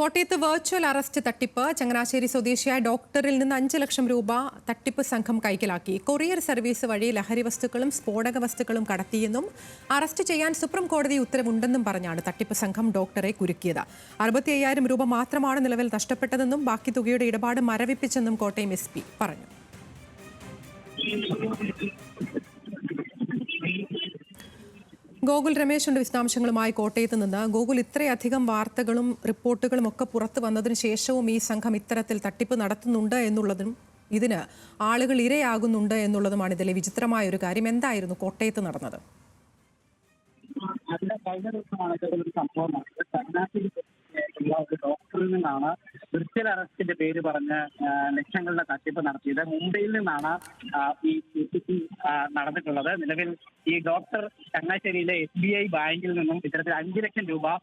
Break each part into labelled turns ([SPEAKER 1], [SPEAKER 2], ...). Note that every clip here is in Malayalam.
[SPEAKER 1] കോട്ടയത്ത് വെർച്വൽ അറസ്റ്റ് തട്ടിപ്പ്. ചങ്ങനാശ്ശേരി സ്വദേശിയായ ഡോക്ടറിൽ നിന്ന് 5 ലക്ഷം രൂപ തട്ടിപ്പ് സംഘം കൈക്കലാക്കി. കൊറിയർ സർവീസ് വഴി ലഹരി വസ്തുക്കളും സ്ഫോടക വസ്തുക്കളും കടത്തിയെന്നും അറസ്റ്റ് ചെയ്യാൻ സുപ്രീം കോടതി ഉത്തരവുണ്ടെന്നും പറഞ്ഞാണ് തട്ടിപ്പ് സംഘം ഡോക്ടറെ കുരുക്കിയത്. 65,000 രൂപ മാത്രമാണ് നിലവിൽ നഷ്ടപ്പെട്ടതെന്നും ബാക്കി തുകയുടെ ഇടപാട് മരവിപ്പിച്ചെന്നും കോട്ടയം SP പറഞ്ഞു. ഗോകുൽ രമേശിന്റെ വിശദാംശങ്ങളുമായി കോട്ടയത്ത് നിന്ന്. ഗോകുൽ, ഇത്രയധികം വാർത്തകളും റിപ്പോർട്ടുകളും ഒക്കെ പുറത്തു വന്നതിന് ശേഷവും ഈ സംഘം ഇത്തരത്തിൽ തട്ടിപ്പ് നടത്തുന്നുണ്ട് എന്നുള്ളതും ഇതിന് ആളുകൾ ഇരയാകുന്നുണ്ട് എന്നുള്ളതുമാണ് ഇതിലെ വിചിത്രമായ ഒരു കാര്യം. എന്തായിരുന്നു കോട്ടയത്ത് നടന്നത്?
[SPEAKER 2] കഴിഞ്ഞ ദിവസമാണ് ഒരു സംഭവം ഡോക്ടറിൽ നിന്നാണ് വിർച്വൽ അറസ്റ്റിന്റെ പേര് പറഞ്ഞ് ലക്ഷങ്ങളുടെ തട്ടിപ്പ് നടത്തിയത്. മുംബൈയിൽ നിന്നാണ് ഈ നടന്നിട്ടുള്ളത്. നിലവിൽ ഈ ഡോക്ടർ ചങ്ങനാശ്ശേരിയിലെ SBI ബാങ്കിൽ നിന്നും ഇത്തരത്തിൽ 5 ലക്ഷം രൂപ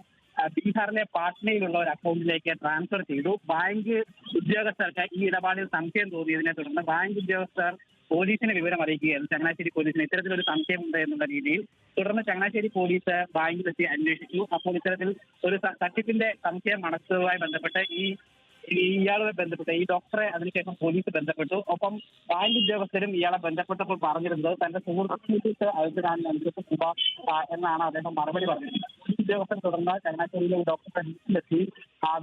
[SPEAKER 2] ബീഹാറിലെ പാട്നയിലുള്ള ഒരു അക്കൗണ്ടിലേക്ക് ട്രാൻസ്ഫർ ചെയ്തു. ബാങ്ക് ഉദ്യോഗസ്ഥർക്ക് ഈ ഇടപാടിൽ സംശയം തോന്നിയതിനെ തുടർന്ന് ബാങ്ക് ഉദ്യോഗസ്ഥർ പോലീസിനെ വിവരം അറിയിക്കുകയായിരുന്നു. ചങ്ങനാശ്ശേരി പോലീസിന് ഇത്തരത്തിലൊരു സംശയമുണ്ട് എന്നുള്ള രീതിയിൽ. തുടർന്ന് ചങ്ങനാശ്ശേരി പോലീസ് ബാങ്കിലെത്തി അന്വേഷിച്ചു. അപ്പോൾ ഇത്തരത്തിൽ ഒരു തട്ടിപ്പിന്റെ സംശയം അടച്ചതുമായി ബന്ധപ്പെട്ട് ഇയാളുമായി ബന്ധപ്പെട്ട് ഈ ഡോക്ടറെ അതിനുശേഷം പോലീസ് ബന്ധപ്പെട്ടു. ഒപ്പം ബാങ്ക് ഉദ്യോഗസ്ഥരും ഇയാളെ ബന്ധപ്പെട്ടപ്പോൾ പറഞ്ഞിരുന്നത് തന്റെ സുഹൃത്തുക്കൾക്ക് അയച്ചിടാൻ 5 ലക്ഷം രൂപ എന്നാണ് അദ്ദേഹം മറുപടി പറഞ്ഞത്. ഉദ്യോഗസ്ഥർ തുടർന്ന് ചങ്ങനാശ്ശേരിയിലെ ഡോക്ടറുടെ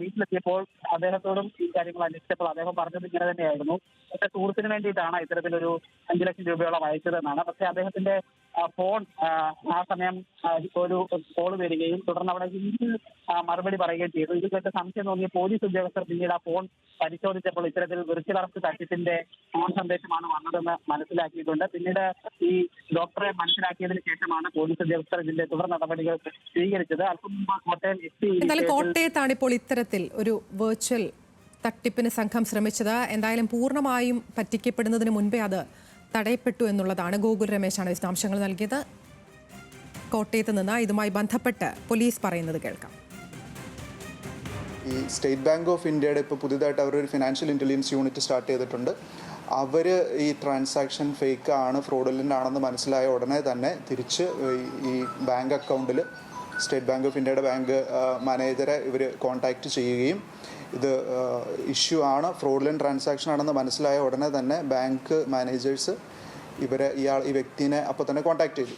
[SPEAKER 2] വീട്ടിലെത്തിയപ്പോൾ അദ്ദേഹത്തോടും ഈ കാര്യങ്ങൾ അന്വേഷിച്ചപ്പോൾ അദ്ദേഹം പറഞ്ഞത് ഇങ്ങനെ തന്നെയായിരുന്നു. എന്റെ സുഹൃത്തിന് വേണ്ടിയിട്ടാണ് ഇത്തരത്തിലൊരു 5 ലക്ഷം രൂപയോളം അയച്ചതെന്നാണ്. പക്ഷേ അദ്ദേഹത്തിന്റെ ഫോൺ ആ സമയം ഒരു കോള് വരികയും തുടർന്ന് അവിടെ ഹിന്ദി മറുപടി പറയുകയും ചെയ്തു. ഇത് കേട്ട് സംശയം തോന്നിയ പോലീസ് ഉദ്യോഗസ്ഥർ പിന്നീട് ആ ഫോൺ പരിശോധിച്ചപ്പോൾ ഇത്തരത്തിൽ വിർച്വൽ അറസ്റ്റ് തട്ടിപ്പിന്റെ ഫോൺ സന്ദേശമാണ് വന്നതെന്ന് മനസ്സിലാക്കിയിട്ടുണ്ട്. പിന്നീട് ഈ ഡോക്ടറെ മനസ്സിലാക്കിയതിനു ശേഷമാണ് പോലീസ് ഉദ്യോഗസ്ഥർ ഇതിന്റെ തുടർ നടപടികൾ സ്വീകരിച്ചത്. അല്പം മുമ്പ്
[SPEAKER 1] കോട്ടയത്താണ് ഇപ്പോൾ ഇത്തരത്തിൽ ഒരു വെർച്വൽ തട്ടിപ്പിന് സംഘം ശ്രമിച്ചത്. എന്തായാലും പൂർണ്ണമായും പറ്റിക്കപ്പെടുന്നതിന് മുൻപേ അത് തടയപ്പെട്ടു എന്നുള്ളതാണ്. ഗോകുൽ രമേശാണ് വിശദാംശങ്ങൾ നൽകിയത് കോട്ടയത്ത് നിന്ന്. ഇതുമായി ബന്ധപ്പെട്ട് പോലീസ് പറയുന്നത് കേൾക്കാം.
[SPEAKER 3] ഈ സ്റ്റേറ്റ് ബാങ്ക് ഓഫ് ഇന്ത്യയുടെ ഇപ്പോൾ പുതിയതായിട്ട് അവരൊരു ഫിനാൻഷ്യൽ ഇൻ്റലിജൻസ് യൂണിറ്റ് സ്റ്റാർട്ട് ചെയ്തിട്ടുണ്ട്. അവർ ഈ ട്രാൻസാക്ഷൻ ഫേക്ക് ആണ്, ഫ്രോഡുലൻ്റ് ആണെന്ന് മനസ്സിലായ ഉടനെ തന്നെ തിരിച്ച് ഈ ബാങ്ക് അക്കൗണ്ടിൽ സ്റ്റേറ്റ് ബാങ്ക് ഓഫ് ഇന്ത്യയുടെ ബാങ്ക് മാനേജറെ ഇവർ കോൺടാക്റ്റ് ചെയ്യുകയും ഇത് ഇഷ്യൂ ആണ്, ഫ്രോഡുലൻ്റ് ട്രാൻസാക്ഷൻ ആണെന്ന് മനസ്സിലായ ഉടനെ തന്നെ ബാങ്ക് മാനേജേഴ്സ് ഈ വ്യക്തിനെ അപ്പോൾ തന്നെ കോൺടാക്റ്റ് ചെയ്തു.